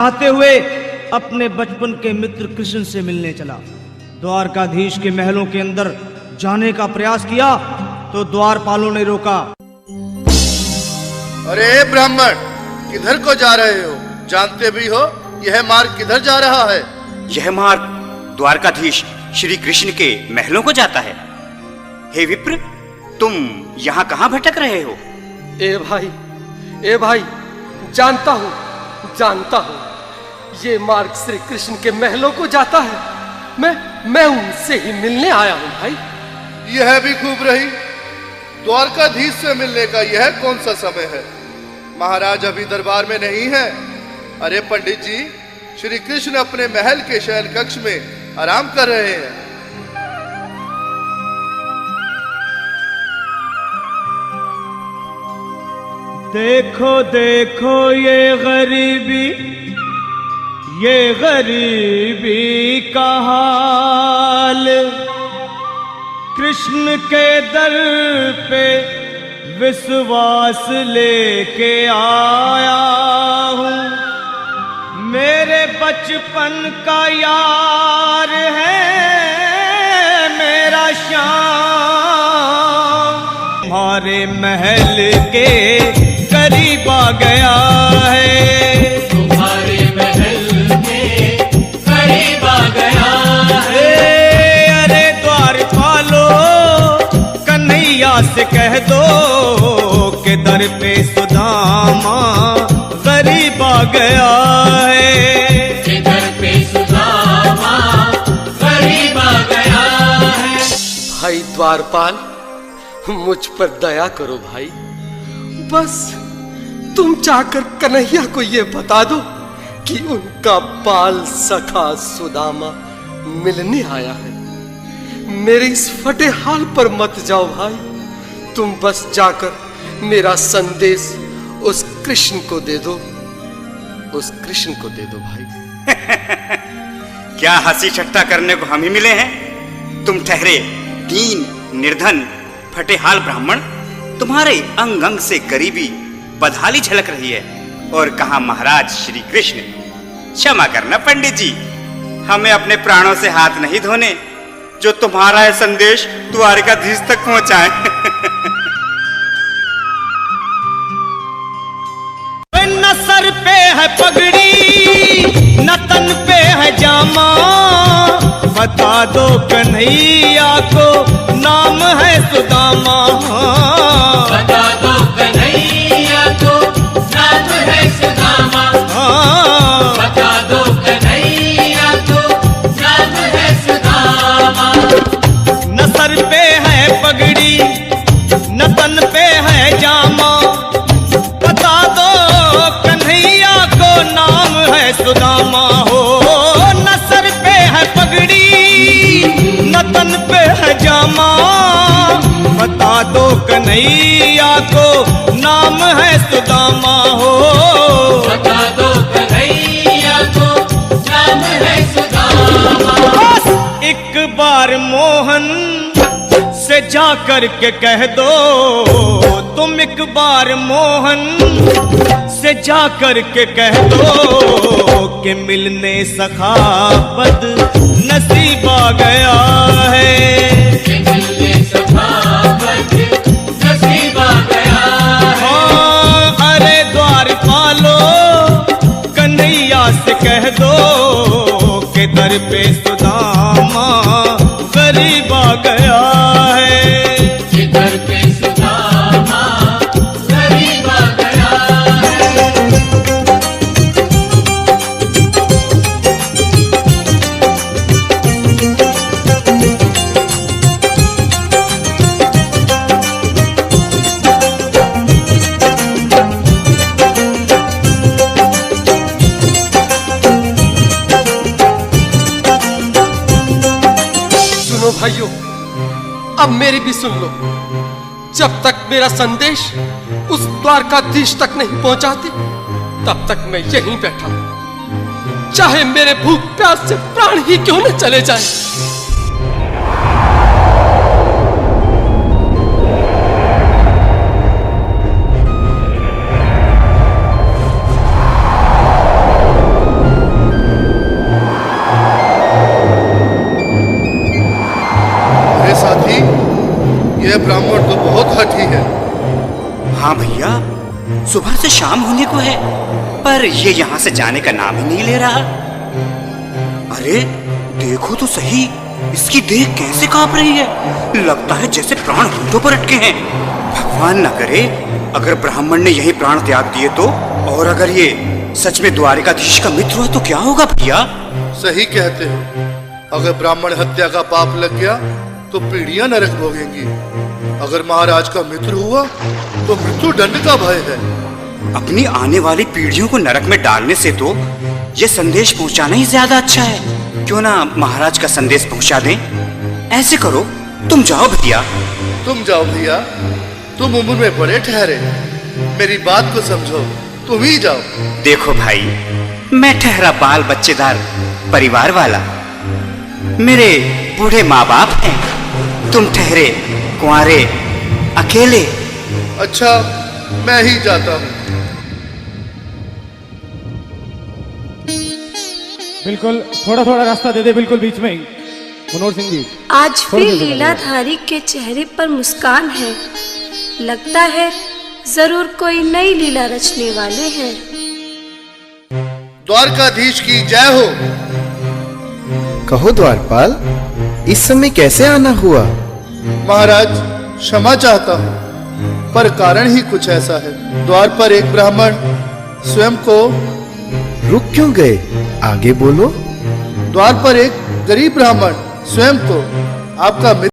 आते हुए अपने बचपन के मित्र कृष्ण से मिलने चला। द्वारकाधीश के महलों के अंदर जाने का प्रयास किया तो द्वारपालों ने रोका। अरे ब्राह्मण, किधर को जा रहे हो? जानते भी हो यह मार्ग किधर जा रहा है? यह मार्ग द्वारकाधीश श्री कृष्ण के महलों को जाता है। हे विप्र, तुम यहाँ कहाँ भटक रहे हो? ए भाई, जानता हूँ ये मार्ग श्री कृष्ण के महलों को जाता है। मैं उनसे ही मिलने आया हूँ भाई। यह भी खूब रही। द्वारकाधीश से मिलने का यह कौन सा समय है? महाराज अभी दरबार में नहीं है। अरे पंडित जी, श्री कृष्ण अपने महल के शयन कक्ष में आराम कर रहे हैं। देखो देखो ये गरीबी का हाल, कृष्ण के दर पे विश्वास लेके आया हूँ। मेरे बचपन का यार है मेरा श्याम, हमारे महल के करीब आ गया है। तुम्हारे महल के करीब आ गया है। अरे द्वारपालो, कन्हैया से कह दो कि दर पे सुदामा करीब आ गया है। कि दर पे सुदामा करीब आ गया है। भाई द्वारपाल, मुझ पर दया करो भाई। बस तुम जाकर कन्हैया को ये बता दो कि उनका बाल सखा सुदामा मिलने आया है। मेरे इस फटे हाल पर मत जाओ भाई। तुम बस जाकर मेरा संदेश उस कृष्ण को दे दो। भाई। क्या हंसी ठट्टा करने को हम ही मिले हैं? तुम ठहरे दीन निर्धन फटेहाल ब्राह्मण, तुम्हारे अंग अंग से गरीबी बदहाली झलक रही है। और कहा महाराज श्री कृष्ण। क्षमा करना पंडित जी, हमें अपने प्राणों से हाथ नहीं धोने जो तुम्हारा यह संदेश द्वारकाधीश तक पहुंचाए। न सर पे है पगड़ी, न तन पे है जामा, बता दो कन्हैया को नाम है सुदामा। बता दो कन्हैया को नाम है सुदामा। बता दो कन्हैया को नाम है सुदामा। न सर पे है पगड़ी, न तन पे है जामा, बता दो कन्हैया को नाम है सुदामा। हो न सर पे है पगड़ी, न तन पे है जामा, बता दो कन्हैया को नाम है सुदामा। हो बता दो कन्हैया को नाम है सुदामा। बस एक बार मोहन से जा कर के कह दो, तुम एक बार मोहन से जा कर के कह दो कि मिलने सखावत नसीब आ गया है। कि मिलने सखावत नसीब आ गया है। हाँ, अरे द्वारपालो, कन्हैया से कह दो कि दर पे सुदामा करीब आ गया है। कि दर पे सुदामा करीब आ गया है। सुनो भाइयों, अब मेरी भी सुन लो। जब तक मेरा संदेश उस द्वारकाधीश तक नहीं पहुंचाते, तब तक मैं यहीं बैठा हूं, चाहे मेरे भूख प्यास से प्राण ही क्यों न चले जाएं। सुबह से शाम होने को है, पर ये यहाँ से जाने का नाम ही नहीं ले रहा। अरे देखो तो सही, इसकी देह कैसे कांप रही है। लगता है जैसे प्राण होठों पर अटके हैं। भगवान न करे अगर ब्राह्मण ने यही प्राण त्याग दिए तो, और अगर ये सच में द्वारिकाधीश का मित्र हुआ तो क्या होगा भैया? सही कहते हो। अगर ब्राह्मण हत्या का पाप लग गया तो पीढ़ियां नरक भोगेंगी। अगर महाराज का मित्र हुआ तो मृत्यु दंड का भय है। अपनी आने वाली पीढ़ियों को नरक में डालने से तो ये संदेश पहुंचाना ही ज्यादा अच्छा है। क्यों ना महाराज का संदेश पहुंचा दें। ऐसे करो, तुम जाओ भैया। तुम जाओ भैया, तुम उम्र में बड़े ठहरे, मेरी बात को समझो, तुम ही जाओ। देखो भाई, मैं ठहरा बाल बच्चेदार परिवार वाला, मेरे बूढ़े माँ बाप हैं। तुम ठहरे कुंवारे अकेले। अच्छा, मैं ही जाता हूँ। बिल्कुल थोड़ा थोड़ा रास्ता दे दे, बिल्कुल बीच में ही। मनोहर सिंह जी, आज फिर लीलाधारी के चेहरे पर मुस्कान है। लगता है जरूर कोई नई लीला रचने वाले हैं। द्वारकाधीश की जय हो। कहो द्वारपाल, इस समय कैसे आना हुआ? महाराज, क्षमा चाहता हूँ, पर कारण ही कुछ ऐसा है। द्वार पर एक ब्राह्मण स्वयं को रुक क्यों गए? आगे बोलो। द्वार पर एक गरीब ब्राह्मण स्वयं को आपका मित्र